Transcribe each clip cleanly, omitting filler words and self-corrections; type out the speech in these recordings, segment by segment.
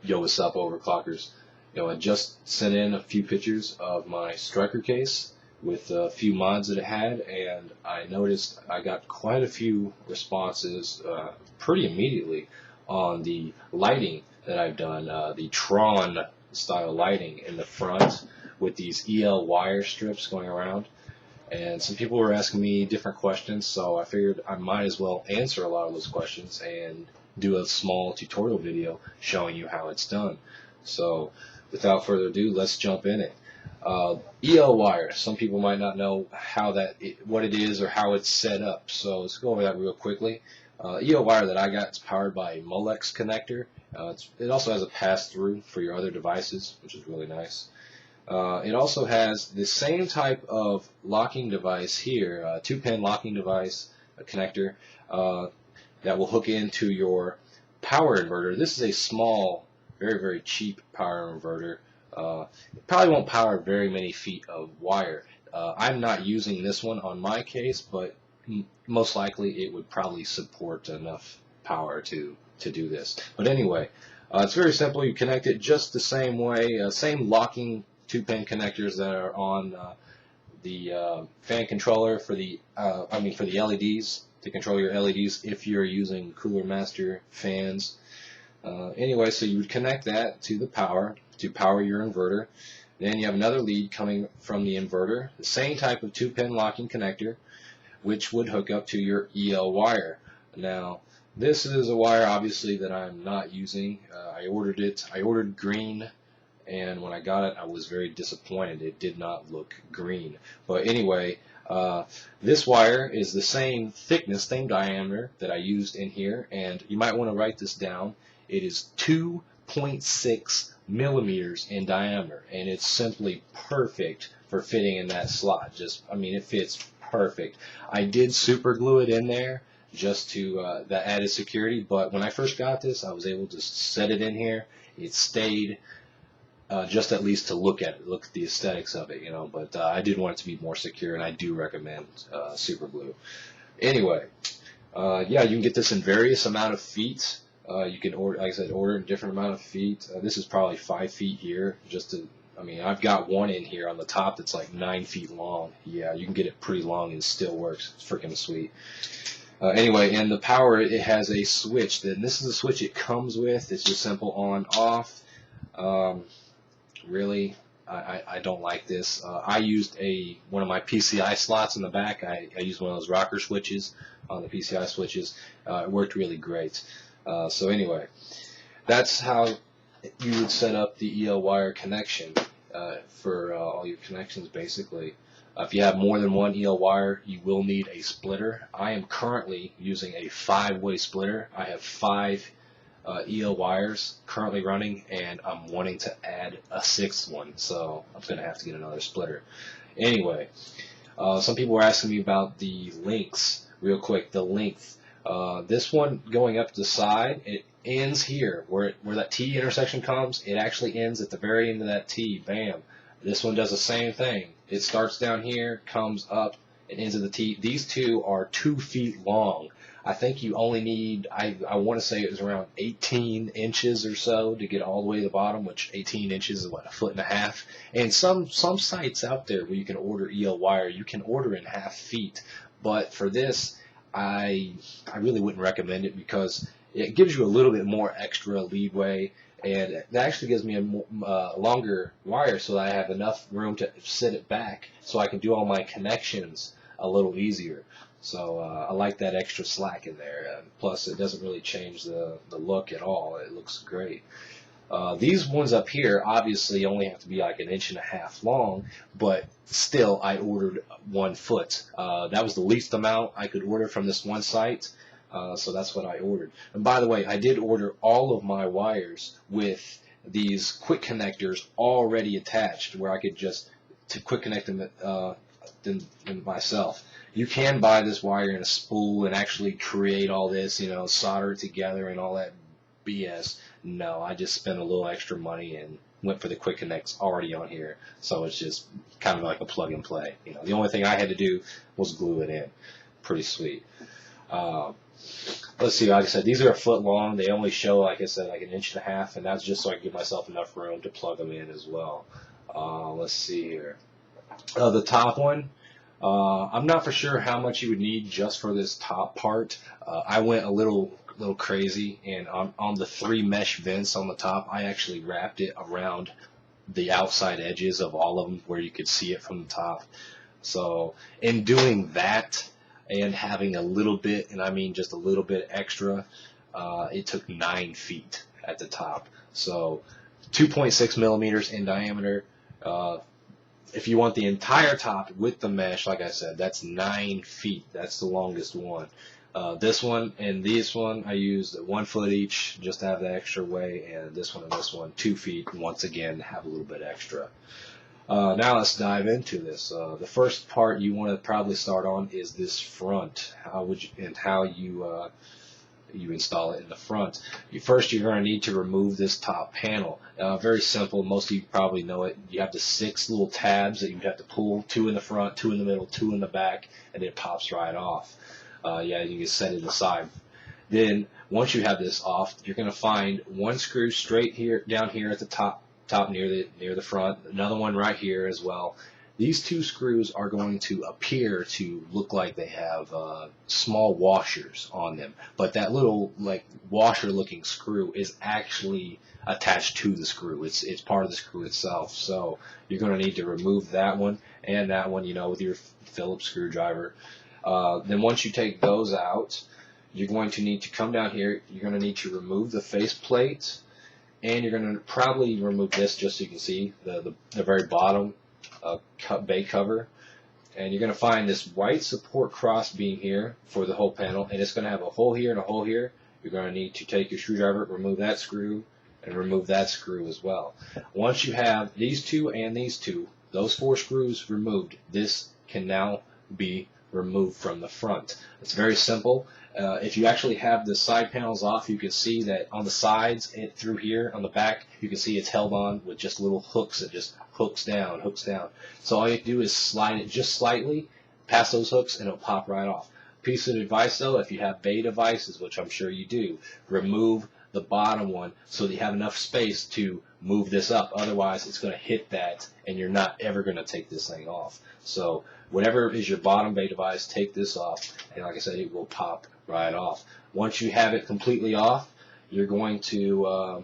Yo, what's up, overclockers? I just sent in a few pictures of my Stryker case with a few mods that it had, and I noticed I got quite a few responses pretty immediately on the lighting that I've done, the Tron style lighting in the front with these EL wire strips going around. And some people were asking me different questions, so I figured I might as well answer a lot of those questions and do a small tutorial video showing you how it's done. So without further ado, let's jump in it. EL wire. Some people might not know what it is or how it's set up. So let's go over that real quickly. EL wire that I got is powered by a Molex connector. It also has a pass-through for your other devices, which is really nice. It also has the same type of locking device here, a 2-pin locking device, a connector that will hook into your power inverter. This is a small, very, very cheap power inverter. It probably won't power very many feet of wire. I'm not using this one on my case, but most likely it would probably support enough power to do this. But anyway, it's very simple. You connect it just the same way, same locking 2-pin connectors that are on the fan controller for the for the LEDs, to control your LEDs if you're using Cooler Master fans. Anyway, so you would connect that to the power to power your inverter. Then you have another lead coming from the inverter, the same type of 2-pin locking connector, which would hook up to your EL wire. Now, this is a wire obviously that I'm not using. I ordered green, and when I got it I was very disappointed. It did not look green. But anyway, this wire is the same thickness, same diameter that I used in here, and you might want to write this down. It is 2.6 millimeters in diameter, and it's simply perfect for fitting in that slot. It fits perfect. I did super glue it in there just to that added security, but when I first got this I was able to set it in here. It stayed just at least to look at the aesthetics of it, but I did want it to be more secure, and I do recommend super glue. Anyway, yeah, you can get this in various amount of feet. You can order, like I said, order in different amount of feet. This is probably 5 feet here. I've got one in here on the top that's like 9 feet long. Yeah, you can get it pretty long and it still works. It's freaking sweet. Anyway, and the power, it has a switch. This is the switch it comes with. It's just simple on, off. Really, I don't like this. I used one of my PCI slots in the back. I used one of those rocker switches on the PCI switches. It worked really great. So anyway, that's how you would set up the EL wire connection for all your connections, basically. If you have more than one EL wire, you will need a splitter. I am currently using a 5-way splitter. I have 5 EL wires currently running, and I'm wanting to add a 6th one, so I'm going to have to get another splitter. Anyway, some people were asking me about the links. Real quick, the length. This one going up the side, it ends here where that T intersection comes. It actually ends at the very end of that T. Bam. This one does the same thing. It starts down here, comes up, and ends at the T. These two are 2 feet long. I think you only need, I want to say it was around 18 inches or so to get all the way to the bottom, which 18 inches is what, 1.5 feet. And some sites out there where you can order EL wire, you can order in ½ feet. But for this, I really wouldn't recommend it, because it gives you a little bit more extra leadway, and it actually gives me a longer wire so that I have enough room to sit it back so I can do all my connections a little easier. So I like that extra slack in there. Plus, it doesn't really change the look at all. It looks great. These ones up here obviously only have to be like 1.5 inches long, but still I ordered 1 foot. That was the least amount I could order from this one site, so that's what I ordered. And by the way, I did order all of my wires with these quick connectors already attached, where I could just quick connect them myself. You can buy this wire in a spool and actually create all this, solder it together and all that BS. No, I just spent a little extra money and went for the quick connects already on here. So it's just kind of like a plug and play. The only thing I had to do was glue it in. Pretty sweet. let's see, like I said, these are a foot long. They only show, like I said, like 1.5 inches, and that's just so I can give myself enough room to plug them in as well. Let's see here. The top one, I'm not for sure how much you would need just for this top part. I went a little crazy, and on the 3 mesh vents on the top, I actually wrapped it around the outside edges of all of them where you could see it from the top. So in doing that and having a little bit, and I mean just a little bit extra, it took 9 feet at the top. So 2.6 millimeters in diameter. If you want the entire top with the mesh, like I said, that's 9 feet. That's the longest one. This one and this one, I used 1 foot each just to have the extra way, and this one and this one, 2 feet, once again, have a little bit extra. Now let's dive into this. The first part you want to probably start on is this front. How you install it in the front. First, you're going to need to remove this top panel. Very simple. Most of you probably know it. You have the 6 little tabs that you have to pull, 2 in the front, 2 in the middle, 2 in the back, and it pops right off. Yeah, you can set it aside. Then once you have this off, you're going to find 1 screw straight here, down here at the top near the front, another one right here as well. These 2 screws are going to appear to look like they have small washers on them, but that little like washer looking screw is actually attached to the screw. It's part of the screw itself. So you're going to need to remove that one and that one, with your Phillips screwdriver. Then once you take those out, you're going to need to come down here. You're going to need to remove the face plate, and you're going to probably remove this just so you can see the very bottom bay cover. And you're going to find this white support cross beam here for the whole panel, and it's going to have a hole here and a hole here. You're going to need to take your screwdriver, remove that screw, and remove that screw as well. Once you have these 2 and these 2, those 4 screws removed, this can now be removed from the front. It's very simple. If you actually have the side panels off, you can see that on the sides, through here on the back, you can see it's held on with just little hooks that just hooks down. So all you have to do is slide it just slightly past those hooks, and it'll pop right off. Piece of advice though, if you have bay devices, which I'm sure you do, remove the bottom one so that you have enough space to move this up. Otherwise, it's going to hit that, and you're not ever going to take this thing off. So whatever is your bottom bay device, take this off, and like I said, it will pop right off. Once you have it completely off, you're going to,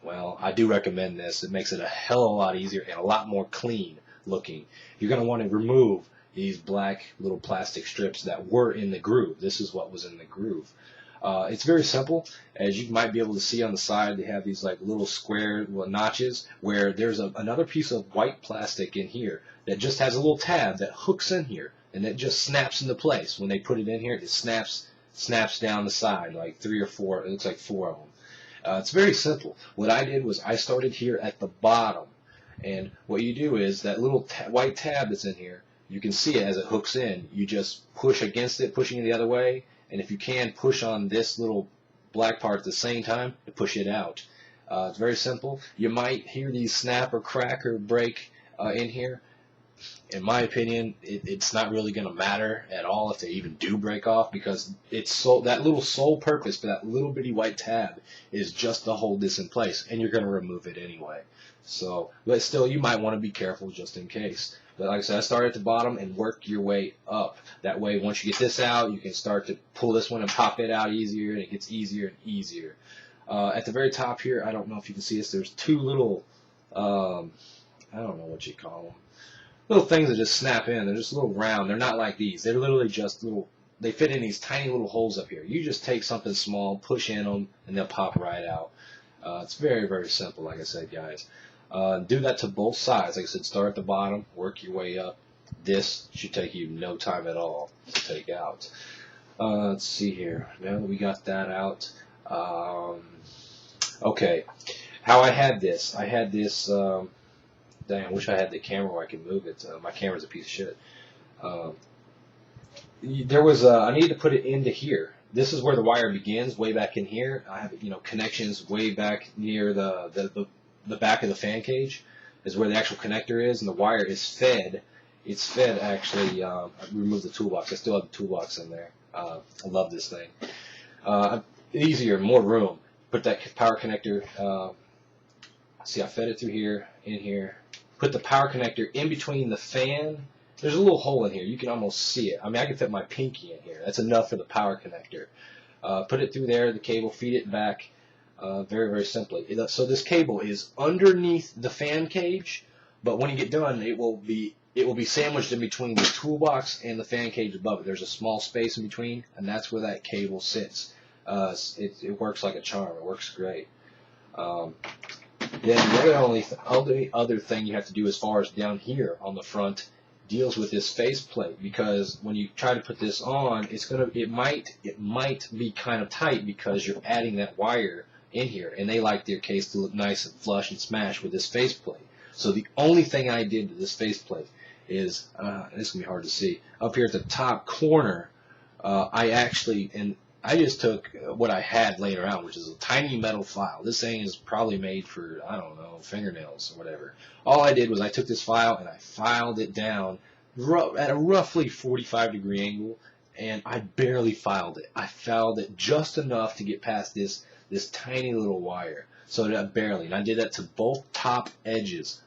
well, I do recommend this. It makes it a hell of a lot easier and a lot more clean looking. You're going to want to remove these black little plastic strips that were in the groove. This is what was in the groove. It's very simple. As you might be able to see on the side, they have these like little square notches where there's another piece of white plastic in here that just has a little tab that hooks in here, and it just snaps into place. When they put it in here, it snaps down the side, like 3 or 4. It looks like 4 of them. It's very simple. What I did was I started here at the bottom, and what you do is that little white tab that's in here, you can see it as it hooks in. You just push against it, pushing it the other way, and if you can, push on this little black part at the same time to push it out. It's very simple. You might hear these snap or crack or break in here. In my opinion, it's not really going to matter at all if they even do break off, because it's that little sole purpose for that little bitty white tab is just to hold this in place, and you're going to remove it anyway. So, but still, you might want to be careful just in case. But like I said, I start at the bottom and work your way up. That way, once you get this out, you can start to pull this one and pop it out easier, and it gets easier and easier. At the very top here, I don't know if you can see this, there's 2 little, I don't know what you call them, little things that just snap in. They're just a little round. They're not like these. They're literally just little, they fit in these tiny little holes up here. You just take something small, push in them, and they'll pop right out. It's very, very simple, like I said, guys. Do that to both sides. Like I said, start at the bottom, work your way up. This should take you no time at all to take out. Let's see here. Now that we got that out, okay. How I had this. Dang, I wish I had the camera where I could move it. My camera's a piece of shit. I needed to put it into here. This is where the wire begins, way back in here. I have, connections way back near the back of the fan cage is where the actual connector is, and the wire is fed. It's fed actually. I removed the toolbox. I still have the toolbox in there. I love this thing. Easier, more room. Put that power connector. See, I fed it through here, in here. Put the power connector in between the fan. There's a little hole in here. You can almost see it. I mean, I can fit my pinky in here. That's enough for the power connector. Put it through there, the cable, feed it back. Very, very simply. So this cable is underneath the fan cage, but when you get done, it will be sandwiched in between the toolbox and the fan cage above it. There's a small space in between, and that's where that cable sits. It works like a charm. It works great. Then the only other thing you have to do as far as down here on the front deals with this faceplate, because when you try to put this on, it might be kind of tight because you're adding that wire in here, and they like their case to look nice and flush and smash with this faceplate. So the only thing I did to this faceplate is, this is gonna be hard to see, up here at the top corner, I just took what I had laying around, which is a tiny metal file. This thing is probably made for, I don't know, fingernails or whatever. All I did was I took this file and I filed it down at a roughly 45-degree angle, and I barely filed it. I filed it just enough to get past this tiny little wire. So that barely, and I did that to both top edges,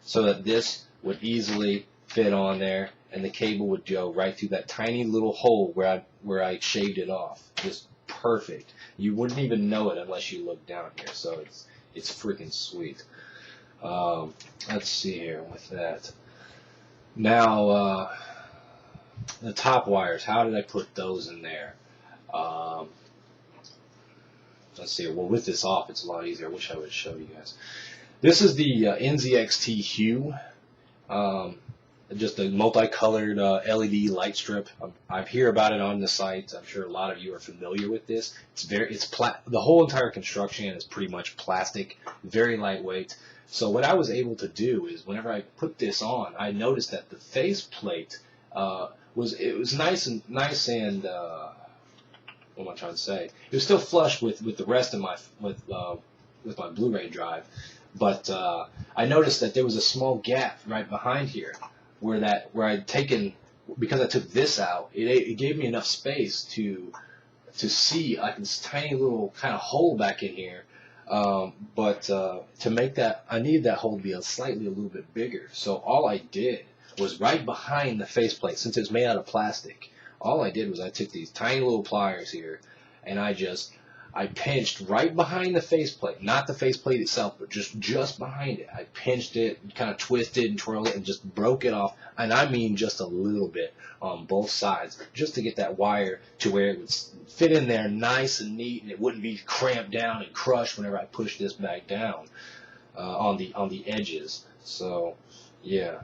so that this would easily fit on there, and the cable would go right through that tiny little hole where I shaved it off. Just perfect. You wouldn't even know it unless you look down here. So it's freaking sweet. Let's see here with that. Now the top wires. How did I put those in there? Let's see. Well, with this off, it's a lot easier. I wish I would show you guys. This is the NZXT Hue. Just a multicolored LED light strip. I hear about it on the site. I'm sure a lot of you are familiar with this. The whole entire construction is pretty much plastic, very lightweight. So what I was able to do is, whenever I put this on, I noticed that the faceplate was nice and what am I trying to say? It was still flush with the rest of my my Blu-ray drive, but I noticed that there was a small gap right behind here where I'd taken, because I took this out, it gave me enough space to see like this tiny little kind of hole back in here. But to make that, I needed that hole to be slightly a little bit bigger. So all I did was right behind the faceplate, since it's made out of plastic. All I did was I took these tiny little pliers here, and I pinched right behind the faceplate, not the faceplate itself, but just behind it. I pinched it, kind of twisted and twirled it, and just broke it off. And I mean just a little bit on both sides, just to get that wire to where it would fit in there nice and neat, and it wouldn't be cramped down and crushed whenever I pushed this back down on the edges. So yeah,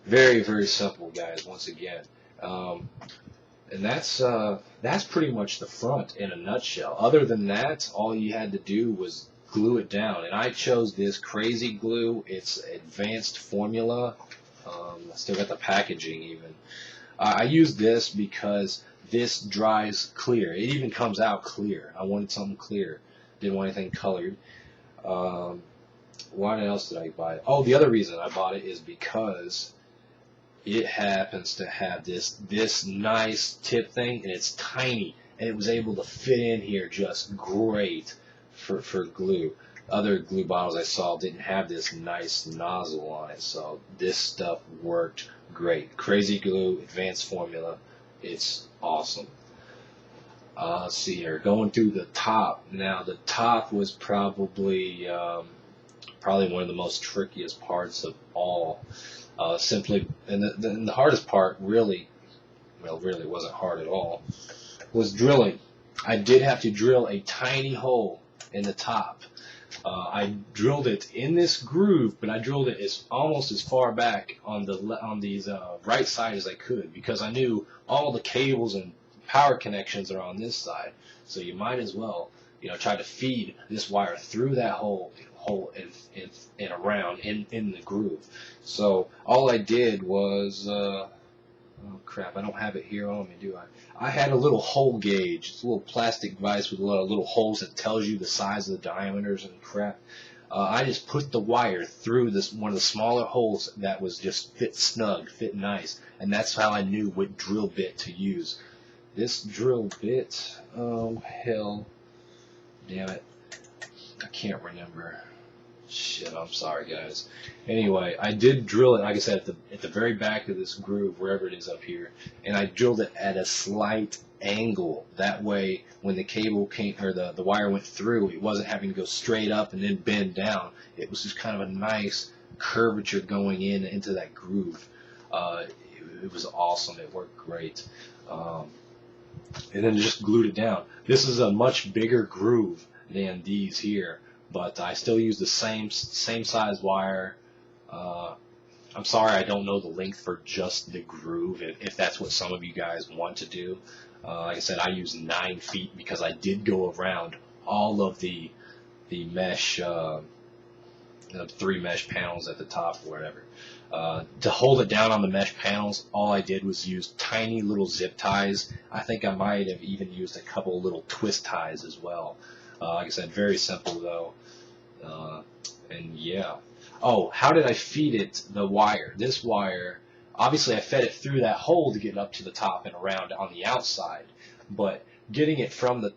very, very simple, guys. Once again. And that's pretty much the front in a nutshell. Other than that, all you had to do was glue it down. And I chose this crazy glue. It's advanced formula. I still got the packaging even. I used this because this dries clear. It even comes out clear. I wanted something clear. Didn't want anything colored. What else did I buy? Oh, the other reason I bought it is because it happens to have this nice tip thing, and it's tiny, and it was able to fit in here just great for glue. Other glue bottles I saw didn't have this nice nozzle on it, so this stuff worked great. Crazy glue, advanced formula, it's awesome. Let's see here, going through the top. Now the top was probably one of the most trickiest parts of all. And the hardest part really wasn't hard at all, was drilling. I did have to drill a tiny hole in the top. I drilled it in this groove, but I drilled it almost as far back on these right side as I could, because I knew all the cables and power connections are on this side. So you might as well, try to feed this wire through that hole and around in the groove. So all I did was, oh crap, I don't have it here on me, do I? I had a little hole gauge. It's a little plastic device with a lot of little holes that tells you the size of the diameters and crap. I just put the wire through one of the smaller holes that was just fit snug, fit nice, and that's how I knew what drill bit to use. this drill bit, oh hell, damn it, I can't remember. Shit, I'm sorry, guys. Anyway, I did drill it, like I said, at the very back of this groove, wherever it is up here, and I drilled it at a slight angle. That way, when the cable came, or the wire went through, it wasn't having to go straight up and then bend down. It was just kind of a nice curvature going into that groove. It was awesome. It worked great. And then just glued it down. This is a much bigger groove than these here, but I still use the same size wire. I'm sorry I don't know the length for just the groove, if that's what some of you guys want to do. Like I said, I use 9 feet because I did go around all of the mesh, the 3 mesh panels at the top or whatever. To hold it down on the mesh panels, all I did was use tiny little zip ties. I think I might have even used a couple little twist ties as well. Like I said, very simple though. And yeah. Oh, how did I feed it the wire? This wire, obviously I fed it through that hole to get up to the top and around on the outside. But getting it from the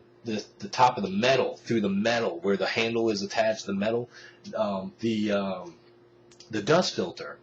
top of the metal through the metal where the handle is attached to the metal, the dust filter.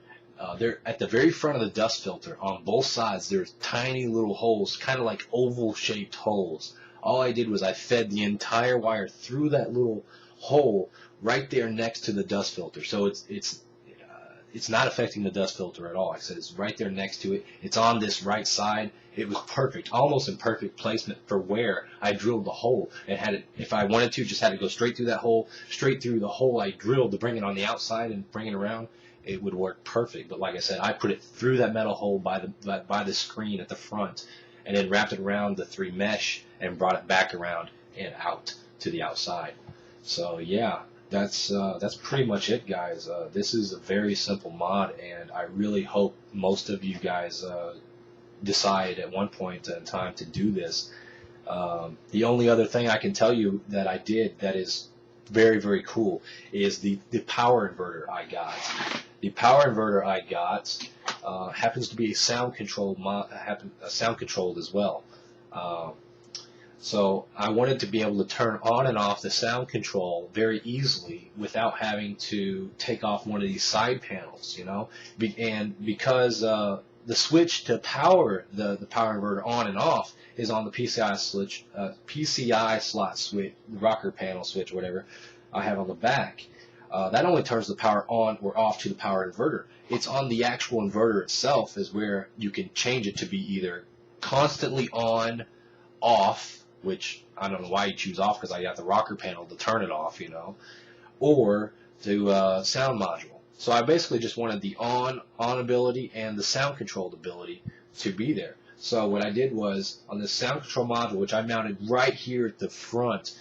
There at the very front of the dust filter, on both sides, there's tiny little holes, kind of like oval-shaped holes. All I did was I fed the entire wire through that little hole right there next to the dust filter. So it's not affecting the dust filter at all. Like I said, it's right there next to it. It's on this right side. It was perfect, almost in perfect placement for where I drilled the hole. It had it, if I wanted to, just had to go straight through that hole, straight through the hole I drilled to bring it on the outside and bring it around. It would work perfect. But like I said, I put it through that metal hole by the screen at the front, and then wrapped it around the 3 mesh and brought it back around and out to the outside. So yeah, that's pretty much it, guys. This is a very simple mod, and I really hope most of you guys decide at one point in time to do this. The only other thing I can tell you that I did that is very, very cool is the power inverter I got. The power inverter I got happens to be a sound controlled as well. So I wanted to be able to turn on and off the sound control very easily without having to take off one of these side panels, you know. And because the switch to power the power inverter on and off is on the PCI slot switch, rocker panel switch, whatever I have on the back. That only turns the power on or off to the power inverter. It's on the actual inverter itself is where you can change it to be either constantly on, off, which I don't know why you choose off because I got the rocker panel to turn it off, you know, or to sound module. So I basically just wanted the on ability and the sound controlled ability to be there. So what I did was on the sound control module, which I mounted right here at the front,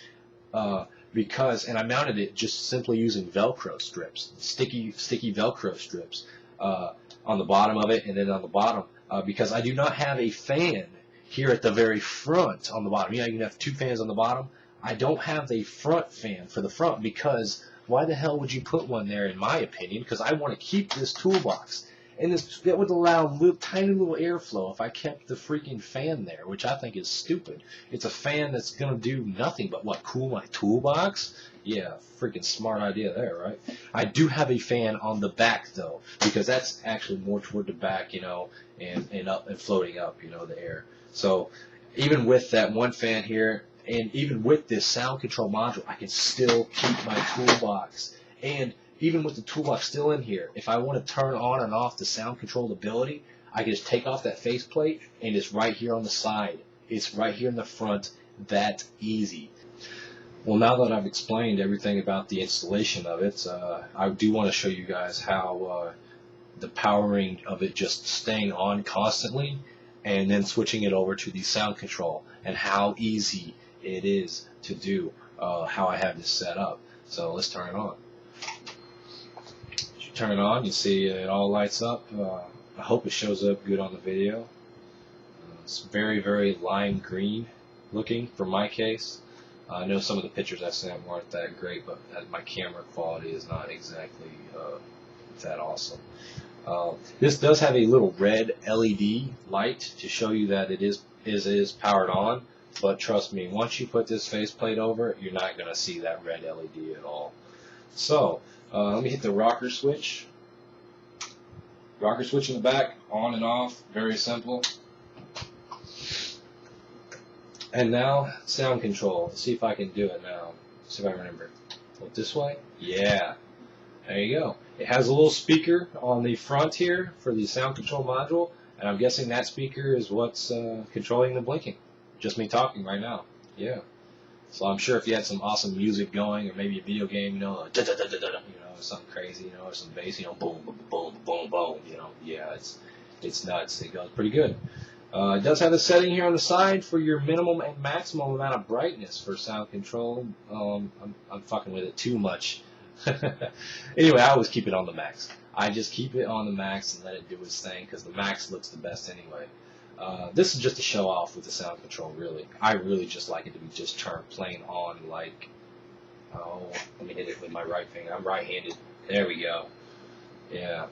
and I mounted it just simply using Velcro strips, sticky Velcro strips on the bottom of it, and then on the bottom, because I do not have a fan here at the very front on the bottom. Yeah, you can have 2 fans on the bottom. I don't have a front fan for the front because why the hell would you put one there, in my opinion? Because I want to keep this toolbox. And that would allow tiny little airflow if I kept the freaking fan there, which I think is stupid. It's a fan that's going to do nothing but, what, cool my toolbox? Yeah, freaking smart idea there, right? I do have a fan on the back, though, because that's actually more toward the back, you know, and up and floating up, you know, the air. So even with that one fan here, and even with this sound control module, I can still keep my toolbox. And even with the toolbox still in here, if I want to turn on and off the sound controlled ability, I can just take off that faceplate, and it's right here on the side. It's right here in the front. That easy. Well, now that I've explained everything about the installation of it, I do want to show you guys how the powering of it just staying on constantly and then switching it over to the sound control, and how easy it is to do, how I have this set up. So let's turn it on. As you turn it on, you see it all lights up. I hope it shows up good on the video. It's very, very lime green looking for my case. I know some of the pictures I sent weren't that great, but my camera quality is not exactly that awesome. This does have a little red LED light to show you that it is is powered on. But trust me, once you put this faceplate over it, you're not going to see that red LED at all. So, let me hit the rocker switch. Rocker switch in the back, on and off, very simple. And now, sound control. Let's see if I can do it now. See if I remember. Go this way? Yeah. There you go. It has a little speaker on the front here for the sound control module, and I'm guessing that speaker is what's controlling the blinking. Just me talking right now. Yeah. So I'm sure if you had some awesome music going, or maybe a video game, you know, something crazy, you know, or some bass, you know, boom, boom, boom, boom, boom, you know, yeah, it's nuts. It goes pretty good. It does have a setting here on the side for your minimum and maximum amount of brightness for sound control. I'm fucking with it too much. Anyway, I always keep it on the max. I just keep it on the max and let it do its thing because the max looks the best anyway. This is just to show off with the sound control, really. I really just like it to be just turned plain on like, oh, let me hit it with my right finger. I'm right-handed. There we go. Yeah,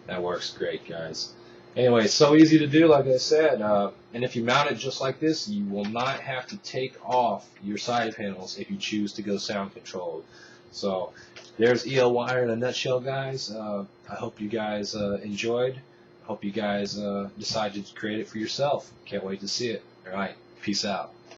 that works great, guys. Anyway, it's so easy to do, like I said. And if you mount it just like this, you will not have to take off your side panels if you choose to go sound controlled. So there's EL Wire in a nutshell, guys. I hope you guys enjoyed. I hope you guys decided to create it for yourself. Can't wait to see it. All right, peace out.